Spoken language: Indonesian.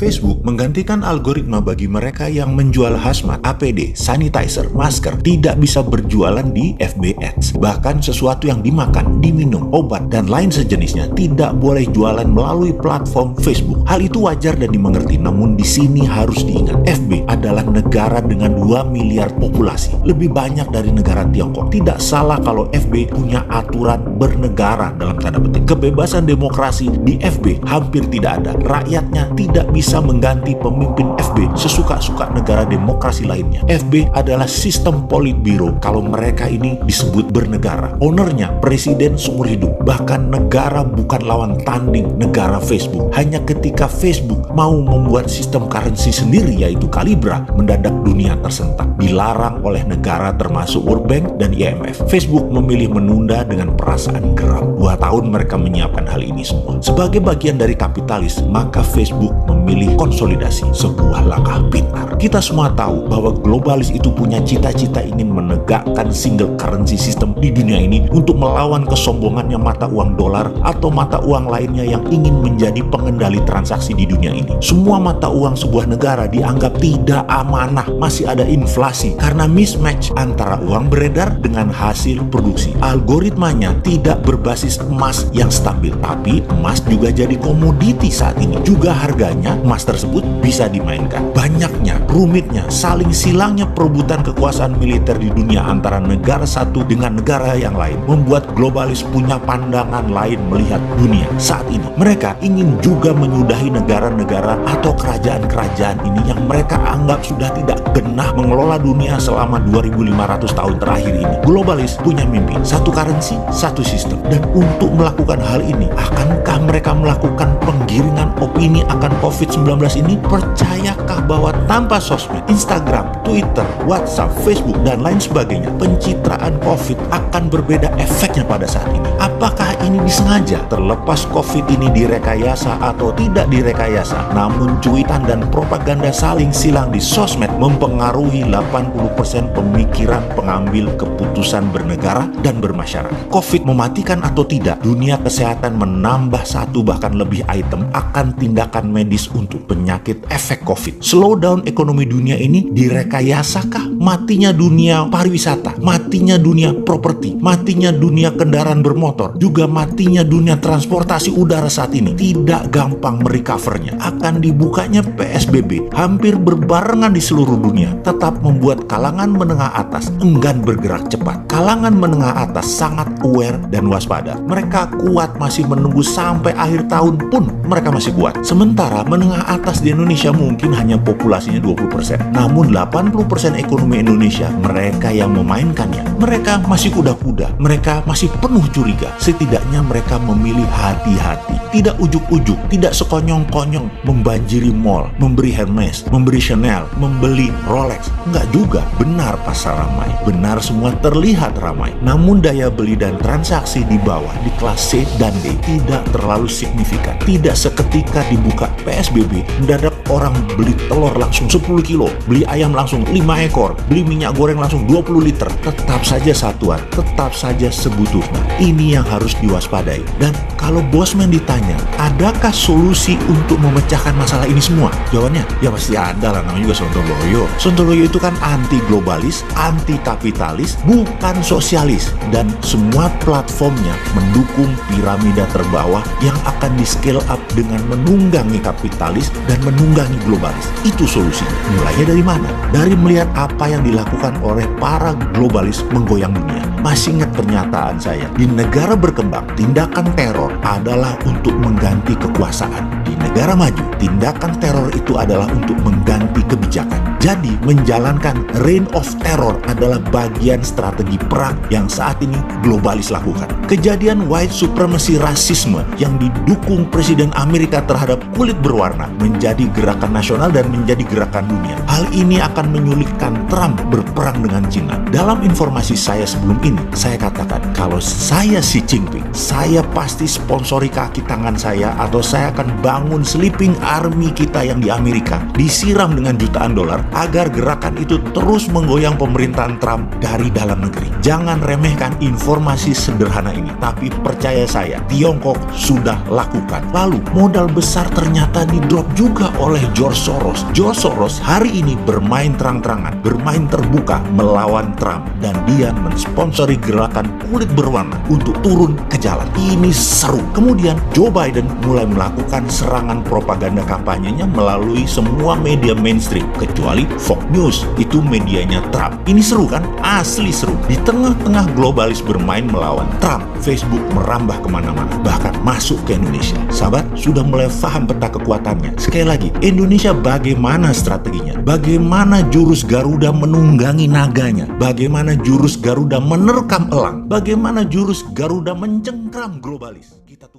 Facebook menggantikan algoritma bagi mereka yang menjual hazmat, APD, sanitizer, masker tidak bisa berjualan di FB Ads. Bahkan sesuatu yang dimakan, diminum, obat, dan lain sejenisnya tidak boleh jualan melalui platform Facebook. Hal itu wajar dan dimengerti, namun di sini harus diingat, FB adalah negara dengan 2 miliar populasi, lebih banyak dari negara Tiongkok. Tidak salah kalau FB punya aturan bernegara dalam tanda petik. Kebebasan demokrasi di FB hampir tidak ada. Rakyatnya tidak bisa mengganti pemimpin FB sesuka-suka negara demokrasi lainnya. FB adalah sistem politbiro kalau mereka ini disebut bernegara. Ownernya presiden seumur hidup. Bahkan negara bukan lawan tanding negara Facebook. Hanya ketika Facebook mau membuat sistem currency sendiri yaitu Calibra, mendadak dunia tersentak. Dilarang oleh negara termasuk World Bank dan IMF. Facebook memilih menunda dengan perasaan geram. 2 tahun mereka menyiapkan hal ini semua. Sebagai bagian dari kapitalis, maka Facebook memilih konsolidasi, sebuah langkah pintar. Kita semua tahu bahwa globalis itu punya cita-cita ingin menegakkan single currency system di dunia ini untuk melawan kesombongannya mata uang dolar atau mata uang lainnya yang ingin menjadi pengendali transaksi di dunia ini. Semua mata uang sebuah negara dianggap tidak amanah, masih ada inflasi karena mismatch antara uang beredar dengan hasil produksi. Algoritmanya tidak berbasis emas yang stabil, tapi emas juga jadi komoditi saat ini. Juga harganya emas tersebut bisa dimainkan. Banyaknya, rumitnya, saling silangnya perebutan kekuasaan militer di dunia antara negara satu dengan negara yang lain membuat globalis punya pandangan lain melihat dunia saat ini. Mereka ingin juga menyudahi negara-negara atau kerajaan-kerajaan ini yang mereka anggap sudah tidak genah mengelola dunia selama 2500 tahun terakhir ini. Globalis punya mimpi, satu currency, satu sistem. Dan untuk melakukan hal ini, akankah mereka melakukan penggiringan opini akan COVID-19 ini? Percayakah bahwa tanpa sosmed, Instagram, Twitter, WhatsApp, Facebook, dan lain sebagainya, pencitraan COVID akan berbeda efeknya pada saat ini? Apakah ini disengaja? Terlepas COVID ini direkayasa atau tidak direkayasa, namun cuitan dan propaganda saling silang di sosmed mempengaruhi 80% pemikiran pengambil keputusan bernegara dan bermasyarakat. COVID mematikan atau tidak, dunia kesehatan menambah 1 bahkan lebih item akan tindakan medis untuk penyakit efek COVID. Slowdown ekonomi dunia ini direkayasakah? Matinya dunia pariwisata, matinya dunia properti, matinya dunia kendaraan bermotor, juga matinya dunia transportasi udara saat ini tidak gampang merecovernya. Akan dibukanya PSBB hampir berbarengan di seluruh dunia tetap membuat kalangan menengah atas enggan bergerak cepat. Kalangan menengah atas sangat aware dan waspada. Mereka kuat masih menunggu sampai akhir tahun pun mereka masih kuat. Sementara menengah atas di Indonesia mungkin hanya populasinya 20%. Namun 80% ekonomi Indonesia mereka yang memainkannya. Mereka masih kuda-kuda. Mereka masih penuh curiga. Setidaknya mereka memilih hati-hati. Tidak ujuk-ujuk, tidak sekonyong-konyong membanjiri mall, memberi Hermes, memberi Chanel, membeli Rolex. Enggak juga. Benar pasar ramai. Benar semua terlihat ramai. Namun daya beli dan transaksi di bawah di kelas C dan D tidak terlalu signifikan. Tidak seketika dibuka PSBB, mendadak orang beli telur langsung 10 kilo, beli ayam langsung 5 ekor, beli minyak goreng langsung 20 liter. Tetap saja satuan, tetap saja sebutuhnya. Ini yang harus diwaspadai. Dan kalau Bosman ditanya, adakah solusi untuk memecahkan masalah ini semua? Jawabannya, ya pasti ada lah, namanya juga Sontoloyo. Sontoloyo itu kan anti globalis, anti kapitalis, bukan sosialis. Dan semua platformnya mendukung piramida terbawah yang akan di scale up dengan menunggangi kapitalis dan menunggangi globalis. Itu solusinya. Mulainya dari mana? Dari melihat apa yang dilakukan oleh para globalis menggoyang dunia. Masih ingat pernyataan saya, di negara berkembang, tindakan teror adalah untuk mengganti kekuasaan. Di negara maju, tindakan teror itu adalah untuk mengganti kebijakan. Jadi, menjalankan reign of terror adalah bagian strategi perang yang saat ini globalis lakukan. Kejadian white supremacy rasisme yang didukung Presiden Amerika terhadap kulit berwarna menjadi gerakan nasional dan menjadi gerakan dunia. Hal ini akan menyulitkan Trump berperang dengan Cina. Dalam informasi saya sebelum ini, saya katakan kalau saya Xi Jinping, saya pasti sponsori kaki tangan saya atau saya akan bangun membangun sleeping army kita yang di Amerika disiram dengan jutaan dolar agar gerakan itu terus menggoyang pemerintahan Trump dari dalam negeri. Jangan remehkan informasi sederhana ini, tapi percaya saya, Tiongkok sudah lakukan. Lalu modal besar ternyata di-drop juga oleh George Soros. George Soros hari ini bermain terang-terangan, bermain terbuka melawan Trump, dan dia mensponsori gerakan kulit berwarna untuk turun ke jalan. Ini seru. Kemudian Joe Biden mulai melakukan serangan propaganda kampanyenya melalui semua media mainstream kecuali Fox News, itu medianya Trump. Ini seru kan? Asli seru. Di tengah-tengah globalis bermain melawan Trump, Facebook merambah kemana-mana, bahkan masuk ke Indonesia. Sahabat, sudah mulai paham peta kekuatannya. Sekali lagi, Indonesia bagaimana strateginya? Bagaimana jurus Garuda menunggangi naganya? Bagaimana jurus Garuda menerkam elang? Bagaimana jurus Garuda mencengkram globalis? Kita